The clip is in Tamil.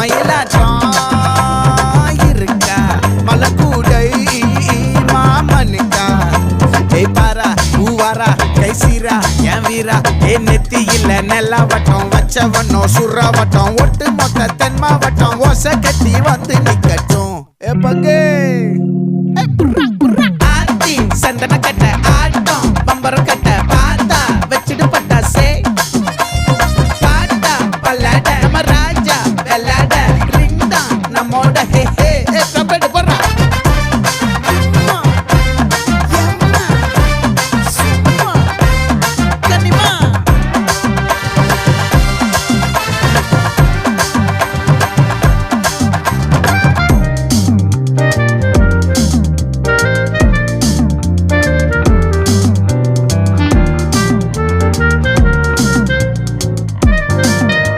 மயிலாட்டம் இருக்கா மலக்கூடை மாமனுக்கா ஏய் பாரா பூவாரா கைசீரா என் வீரா என் நெத்தி இல்ல நெல்லா வட்டம் வச்சவனும் சுறா வட்டம் ஒட்டு மொத்த தென் மாவட்டம் ஓசை கட்டி வந்து நிக்கட்டும் ஏ பங்கே ஆத்தி சந்தன கட்ட ஆட்டம் பம்பரம் கட்ட பார்த்தா வச்சிடு பட்டாசே பாட்டா பல்லாட